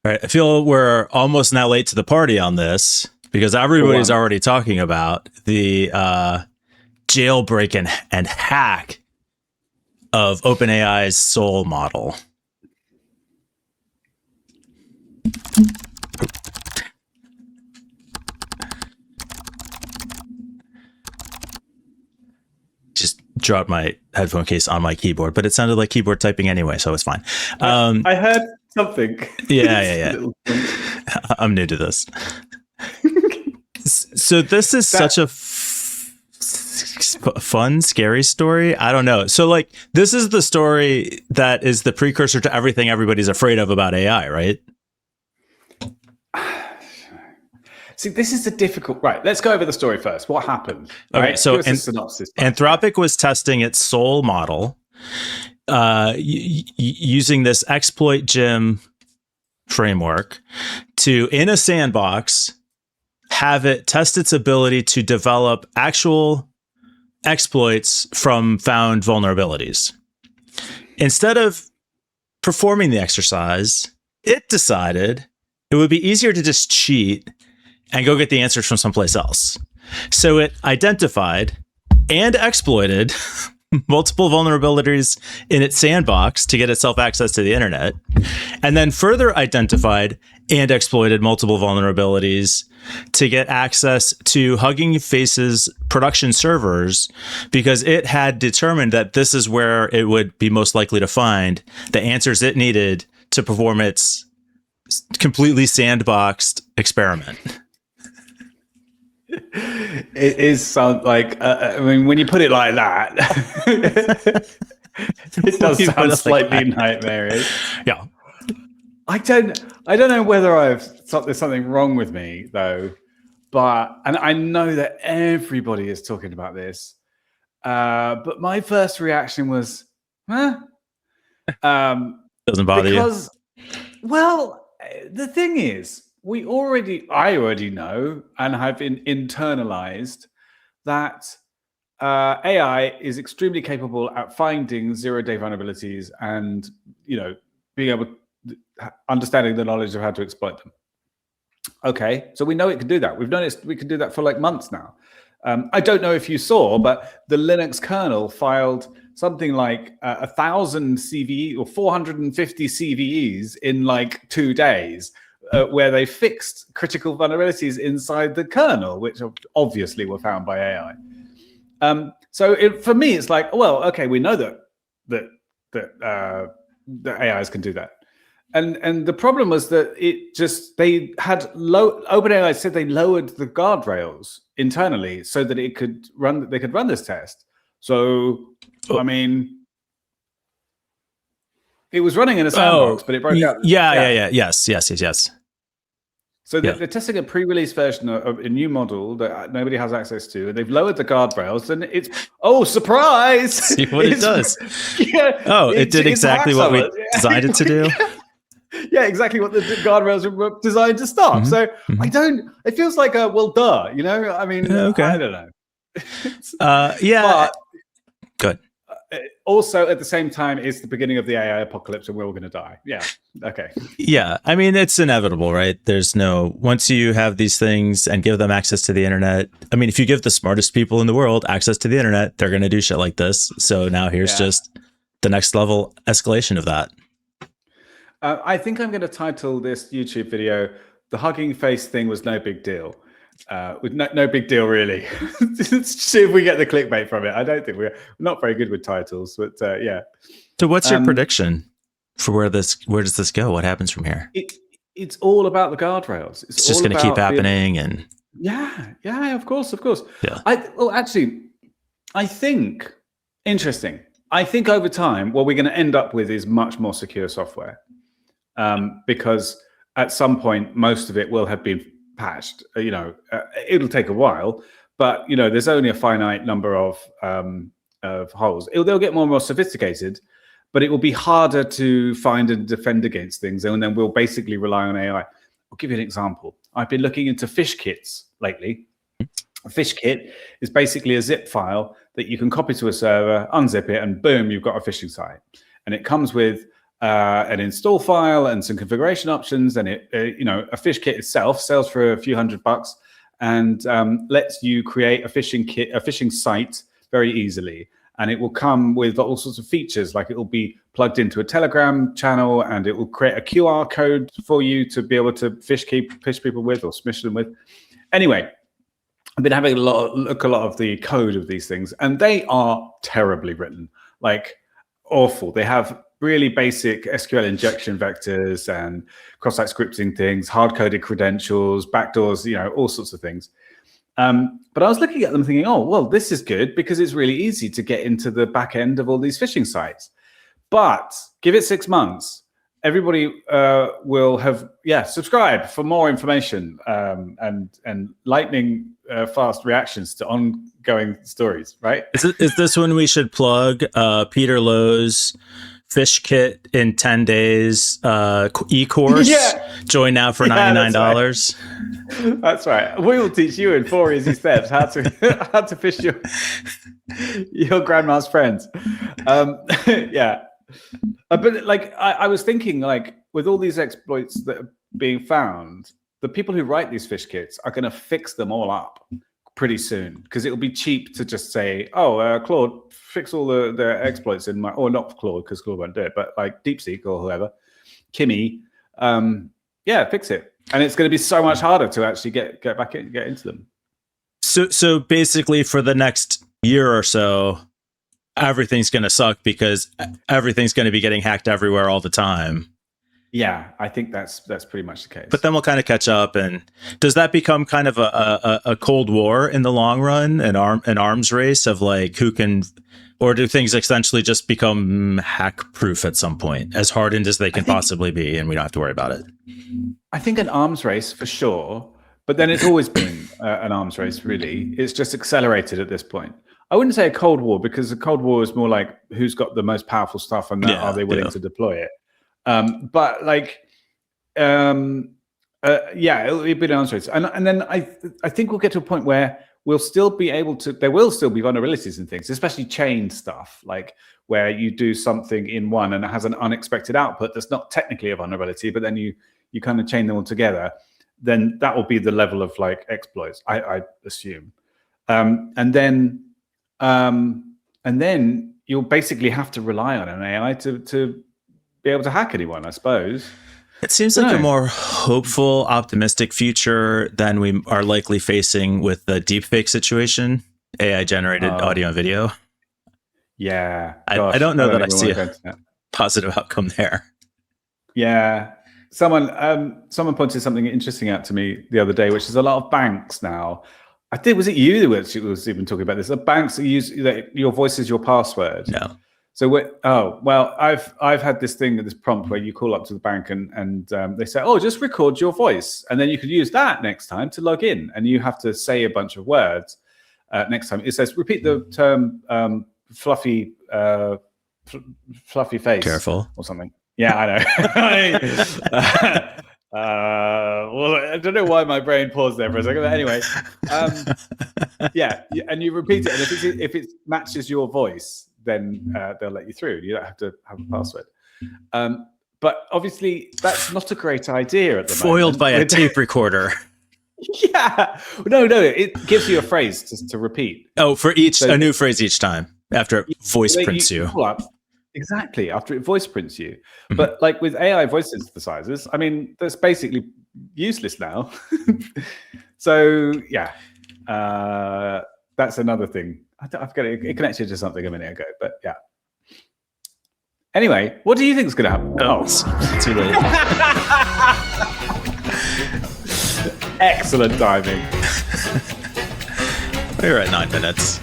All right. I feel we're almost now late to the party on this because everybody's already talking about the jailbreak and hack of OpenAI's soul model. Just dropped my headphone case on my keyboard, but it sounded like keyboard typing anyway, so it's fine. I heard something. Yeah. I'm new to this. So this is such a fun, scary story. I don't know. So like, this is the story that is the precursor to everything everybody's afraid of about AI, right? See, this is a difficult... Right, let's go over the story first. What happened? Okay, right? so Give us a synopsis. Anthropic was testing its soul model using this exploit gem framework to, in a sandbox, have it test its ability to develop actual exploits from found vulnerabilities. Instead of performing the exercise, it decided it would be easier to just cheat and go get the answers from someplace else. So it identified and exploited multiple vulnerabilities in its sandbox to get itself access to the internet, and then further identified and exploited multiple vulnerabilities to get access to HuggingFace's production servers, because it had determined that this is where it would be most likely to find the answers it needed to perform its completely sandboxed experiment. It is sound like, I mean, when you put it like that, it does sound slightly nightmarish. Yeah. I don't know whether there's something wrong with me though, and I know that everybody is talking about this, but my first reaction was, doesn't bother you? Well, the thing is, I already know and have internalized that AI is extremely capable at finding zero-day vulnerabilities and, being able understanding the knowledge of how to exploit them. Okay, so we know it can do that. We've noticed we can do that for like months now. I don't know if you saw, but the Linux kernel filed something like 1,000 CVE or 450 CVEs in like 2 days, where they fixed critical vulnerabilities inside the kernel, which obviously were found by AI. For me, it's like, well, okay, we know that AIs can do that. And the problem was that OpenAI said they lowered the guardrails internally so that they could run this test. So, I mean, it was running in a sandbox, but it broke out. Yes. So they're testing a pre-release version of a new model that nobody has access to, and they've lowered the guardrails, and surprise! See what it does. Yeah, it did exactly what we designed it to do. Yeah, exactly what the guardrails were designed to stop. So it feels like I mean, okay. I don't know. But good. Also, at the same time, it's the beginning of the AI apocalypse and we're all going to die. Yeah. Okay. Yeah. I mean, it's inevitable, right? Once you have these things and give them access to the internet, I mean, if you give the smartest people in the world access to the internet, they're going to do shit like this. So now here's just the next level escalation of that. I think I'm going to title this YouTube video, "The HuggingFace thing was no big deal." With no big deal, really. Let's see if we get the clickbait from it. I don't think we're not very good with titles, but yeah. So what's your prediction for where does this go? What happens from here? It's all about the guardrails. It's just going to keep happening. And yeah, of course. Yeah. I think interesting. I think over time, what we're going to end up with is much more secure software, because at some point, most of it will have been patched. It'll take a while, but there's only a finite number of holes. They'll get more and more sophisticated, but it will be harder to find and defend against things, and then we'll basically rely on AI. I'll give you an example. I've been looking into fish kits lately. A fish kit is basically a zip file that you can copy to a server, unzip it, and boom, you've got a phishing site. And it comes with an install file and some configuration options, and a fish kit itself sells for a few $100 and lets you create a phishing site very easily. And it will come with all sorts of features, like it will be plugged into a Telegram channel, and it will create a QR code for you to be able to fish people with or smish them with. Anyway, I've been having a lot of the code of these things, and they are terribly written, like awful. They have really basic SQL injection vectors and cross-site scripting things, hard-coded credentials, backdoors, all sorts of things. But I was looking at them thinking, oh, well, this is good because it's really easy to get into the back end of all these phishing sites. But give it 6 months, everybody will have, subscribe for more information and lightning fast reactions to ongoing stories, right? Is this when we should plug Peter Lowe's Fish Kit in 10 days e-course? Yeah. Join now for $99. That's right. We will teach you in 4 easy steps how to fish your grandma's friends. Yeah. But like I was thinking, like with all these exploits that are being found, the people who write these fish kits are going to fix them all up pretty soon, because it'll be cheap to just say, oh, Claude, fix all the exploits in my, or not Claude, because Claude won't do it, but like DeepSeek or whoever, Kimmy, fix it. And it's going to be so much harder to actually get into them. So basically for the next year or so, everything's going to suck because everything's going to be getting hacked everywhere all the time. Yeah, I think that's pretty much the case. But then we'll kind of catch up. And does that become kind of a Cold War in the long run, an arms race of like who can, or do things essentially just become hack proof at some point, as hardened as they can possibly be, and we don't have to worry about it? I think an arms race for sure, but then it's always been an arms race, really. It's just accelerated at this point. I wouldn't say a Cold War, because a Cold War is more like who's got the most powerful stuff and are they willing to deploy it? But like, it'll be an answer. And then I think we'll get to a point where there will still be vulnerabilities in things, especially chained stuff, like where you do something in one and it has an unexpected output that's not technically a vulnerability, but then you kind of chain them all together. Then that will be the level of like exploits, I assume. And then you'll basically have to rely on an AI to be able to hack anyone, I suppose. It seems like a more hopeful, optimistic future than we are likely facing with the deepfake situation, AI-generated audio and video. Yeah. I don't know that I see a positive outcome there. Yeah. Someone pointed something interesting out to me the other day, which is a lot of banks now. I think, was it you that was even talking about this? The banks that use that your voice is your password. No. So I've had this prompt where you call up to the bank and they say, oh, just record your voice, and then you could use that next time to log in, and you have to say a bunch of words next time. It says repeat the term fluffy face. Careful. Or something. Yeah, I know. Well, I don't know why my brain paused there for a second, but anyway, and you repeat it, and if it matches your voice, then they'll let you through. You don't have to have a password. But obviously, that's not a great idea at the moment. Foiled by a tape recorder. Yeah. No, it gives you a phrase to repeat. Oh, for a new phrase each time after it voice prints you. Exactly, after it voice prints you. Mm-hmm. But like with AI voice synthesizers, I mean, that's basically useless now. So, yeah, that's another thing. I've got it connected to something a minute ago, but yeah. Anyway, what do you think is going to happen? Oh, it's too late. Excellent timing. We're at 9 minutes.